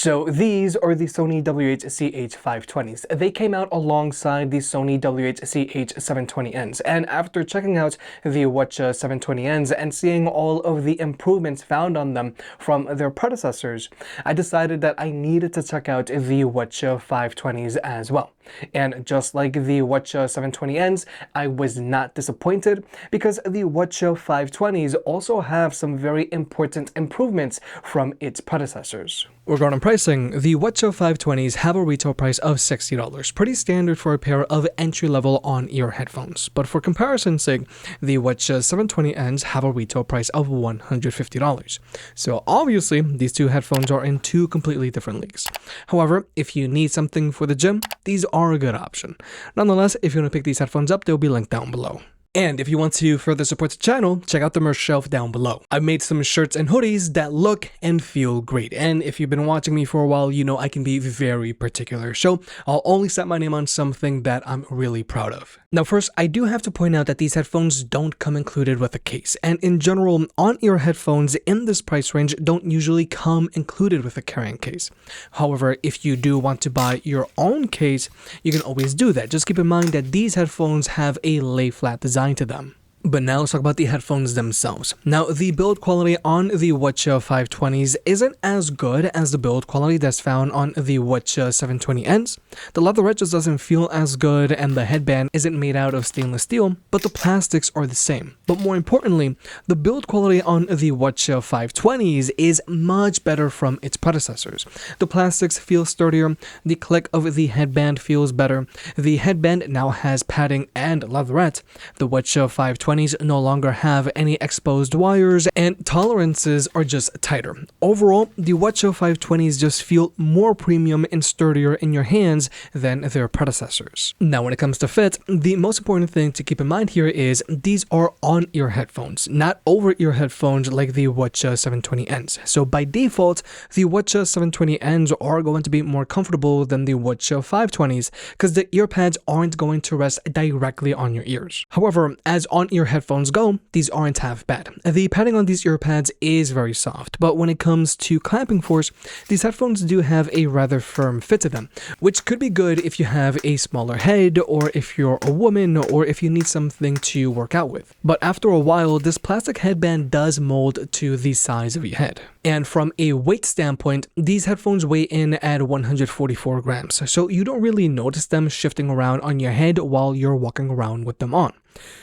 So these are the Sony WH-CH520s. They came out alongside the Sony WH-CH720Ns, and after checking out the WH-720Ns and seeing all of the improvements found on them from their predecessors, I decided that I needed to check out the WH-520s as well. And just like the WH-720Ns, I was not disappointed because the WH-520s also have some very important improvements from its predecessors. Regarding pricing, the WH-520s have a retail price of $60, pretty standard for a pair of entry-level on-ear headphones. But for comparison's sake, the WH-720Ns have a retail price of $150. So obviously, these two headphones are in two completely different leagues. However, if you need something for the gym, these are a good option. Nonetheless, if you want to pick these headphones up, they'll be linked down below. And if you want to further support the channel, check out the merch shelf down below. I've made some shirts and hoodies that look and feel great. And if you've been watching me for a while, you know I can be very particular. So I'll only set my name on something that I'm really proud of. Now first, I do have to point out that these headphones don't come included with a case. And in general, on-ear headphones in this price range don't usually come included with a carrying case. However, if you do want to buy your own case, you can always do that. Just keep in mind that these headphones have a lay-flat design to them. But now let's talk about the headphones themselves. Now, the build quality on the WH-520s isn't as good as the build quality that's found on the WH-720Ns. The leatherette just doesn't feel as good, and the headband isn't made out of stainless steel, but the plastics are the same. But more importantly, the build quality on the WH-520s is much better from its predecessors. The plastics feel sturdier, the click of the headband feels better, the headband now has padding and leatherette, the WH-520 no longer have any exposed wires, and tolerances are just tighter. Overall, the WH-520s just feel more premium and sturdier in your hands than their predecessors. Now when it comes to fit, the most important thing to keep in mind here is these are on-ear headphones, not over-ear headphones like the WH-720Ns. So by default, the WH-720Ns are going to be more comfortable than the WH-520s because the ear pads aren't going to rest directly on your ears. However, as on-ear headphones go, these aren't half bad. The padding on these ear pads is very soft, but when it comes to clamping force, these headphones do have a rather firm fit to them, which could be good if you have a smaller head, or if you're a woman, or if you need something to work out with. But after a while, this plastic headband does mold to the size of your head. And from a weight standpoint, these headphones weigh in at 144 grams, so you don't really notice them shifting around on your head while you're walking around with them on.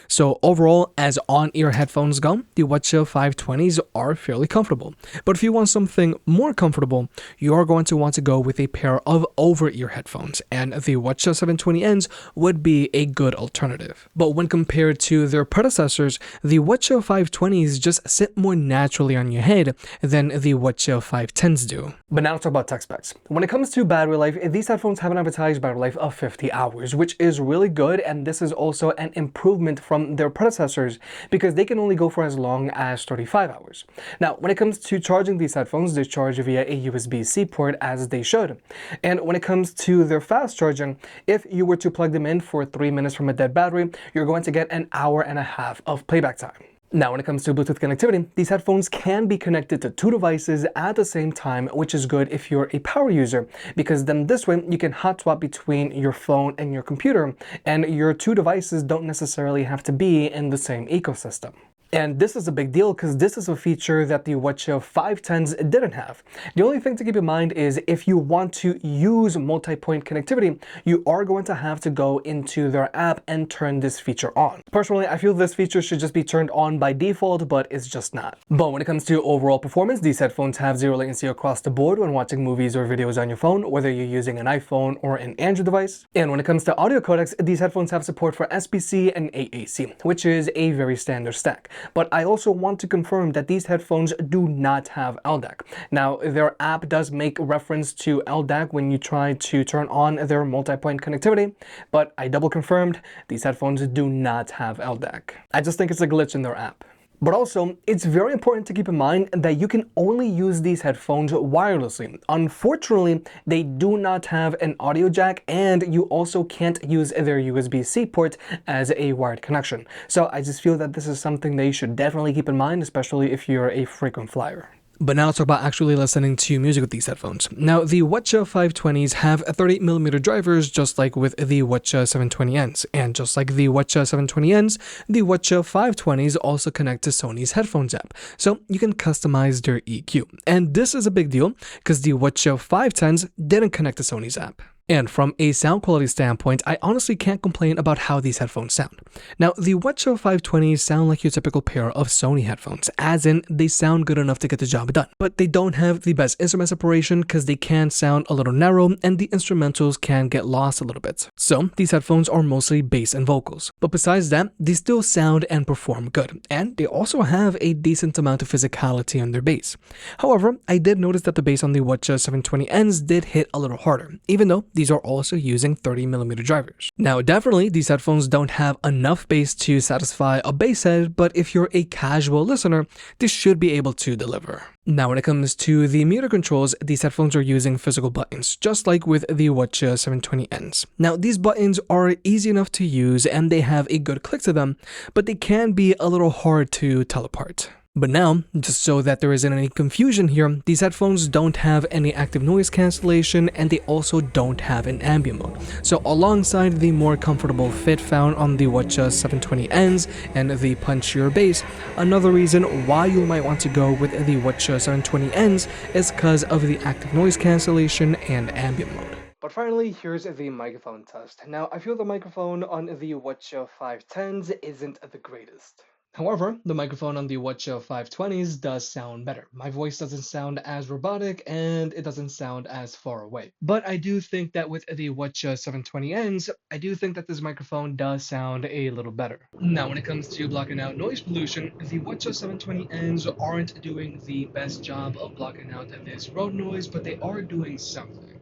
So overall, as on-ear headphones go, the WH-520s are fairly comfortable. But if you want something more comfortable, you are going to want to go with a pair of over-ear headphones, and the WH-720Ns would be a good alternative. But when compared to their predecessors, the WH-520s just sit more naturally on your head than the WH-510s do. But now let's talk about tech specs. When it comes to battery life, these headphones have an advertised battery life of 50 hours, which is really good, and this is also an improvement from their predecessors because they can only go for as long as 35 hours. Now, when it comes to charging these headphones, they charge via a USB-C port as they should. And when it comes to their fast charging, if you were to plug them in for 3 minutes from a dead battery, you're going to get an hour and a half of playback time. Now, when it comes to Bluetooth connectivity, these headphones can be connected to 2 devices at the same time, which is good if you're a power user, because then this way you can hot swap between your phone and your computer, and your 2 devices don't necessarily have to be in the same ecosystem. And this is a big deal because this is a feature that the WH-510s didn't have. The only thing to keep in mind is if you want to use multi-point connectivity, you are going to have to go into their app and turn this feature on. Personally, I feel this feature should just be turned on by default, but it's just not. But when it comes to overall performance, these headphones have zero latency across the board when watching movies or videos on your phone, whether you're using an iPhone or an Android device. And when it comes to audio codecs, these headphones have support for SBC and AAC, which is a very standard stack. But I also want to confirm that these headphones do not have LDAC. Now, their app does make reference to LDAC when you try to turn on their multi-point connectivity, but I double confirmed these headphones do not have LDAC. I just think it's a glitch in their app. But also, it's very important to keep in mind that you can only use these headphones wirelessly. Unfortunately, they do not have an audio jack, and you also can't use their USB-C port as a wired connection. So I just feel that this is something that you should definitely keep in mind, especially if you're a frequent flyer. But now let's talk about actually listening to music with these headphones. Now, the WH-CH520s have 38mm drivers just like with the WH-CH720Ns. And just like the WH-CH720Ns, the WH-CH520s also connect to Sony's headphones app. So you can customize their EQ. And this is a big deal because the WH-CH510s didn't connect to Sony's app. And from a sound quality standpoint, I honestly can't complain about how these headphones sound. Now, the WH-CH520s sound like your typical pair of Sony headphones, as in they sound good enough to get the job done. But they don't have the best instrument separation because they can sound a little narrow and the instrumentals can get lost a little bit. So these headphones are mostly bass and vocals. But besides that, they still sound and perform good. And they also have a decent amount of physicality on their bass. However, I did notice that the bass on the WH-720Ns did hit a little harder, even though these are also using 30mm drivers. Now, definitely, these headphones don't have enough bass to satisfy a bass head, but if you're a casual listener, this should be able to deliver. Now, when it comes to the meter controls, these headphones are using physical buttons, just like with the WH-720Ns. Now, these buttons are easy enough to use and they have a good click to them, but they can be a little hard to tell apart. But now, just so that there isn't any confusion here, these headphones don't have any active noise cancellation and they also don't have an ambient mode. So alongside the more comfortable fit found on the WH-720Ns and the punchier bass, another reason why you might want to go with the WH-720Ns is because of the active noise cancellation and ambient mode. But finally, here's the microphone test. Now, I feel the microphone on the WH-510s isn't the greatest. However, the microphone on the WH-520s does sound better. My voice doesn't sound as robotic and it doesn't sound as far away. But I do think that with the WH-720Ns, I do think that this microphone does sound a little better. Now, when it comes to blocking out noise pollution, the WH-720Ns aren't doing the best job of blocking out this road noise, but they are doing something.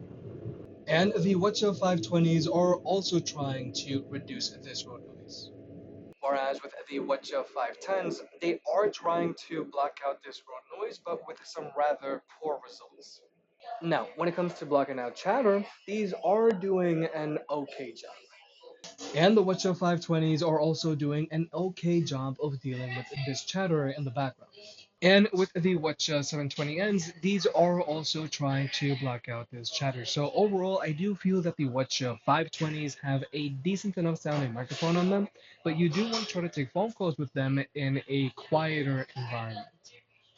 And the WH-520s are also trying to reduce this road noise. Whereas with the WH-510s, they are trying to block out this road noise, but with some rather poor results. Now, when it comes to blocking out chatter, these are doing an okay job. And the WH-520s are also doing an okay job of dealing with this chatter in the background. And with the WH-720Ns, these are also trying to block out this chatter. So overall, I do feel that the WH-520s have a decent enough sounding microphone on them, but you do want to try to take phone calls with them in a quieter environment.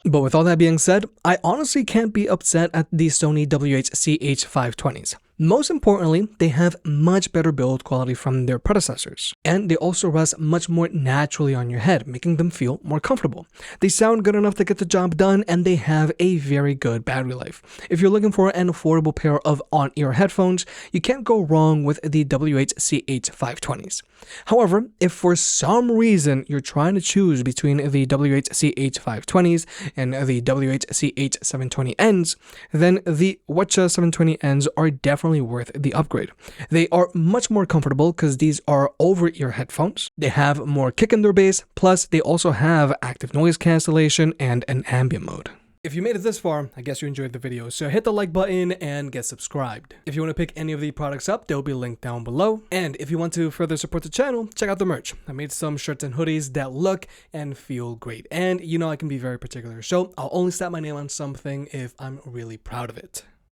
But with all that being said, I honestly can't be upset at the Sony WH-CH520s. Most importantly, they have much better build quality from their predecessors. And they also rest much more naturally on your head, making them feel more comfortable. They sound good enough to get the job done, and they have a very good battery life. If you're looking for an affordable pair of on-ear headphones, you can't go wrong with the WH-CH520s. However, if for some reason you're trying to choose between the WH-CH520s and the WH-CH720Ns, then the WH-720Ns are definitely worth the upgrade. They are much more comfortable because these are over-ear headphones. They have more kick in their bass, plus they also have active noise cancellation and an ambient mode. If you made it this far, I guess you enjoyed the video, so hit the like button and get subscribed. If you want to pick any of the products up, they'll be linked down below. And if you want to further support the channel, check out the merch. I made some shirts and hoodies that look and feel great. And you know I can be very particular, so I'll only slap my name on something if I'm really proud of it.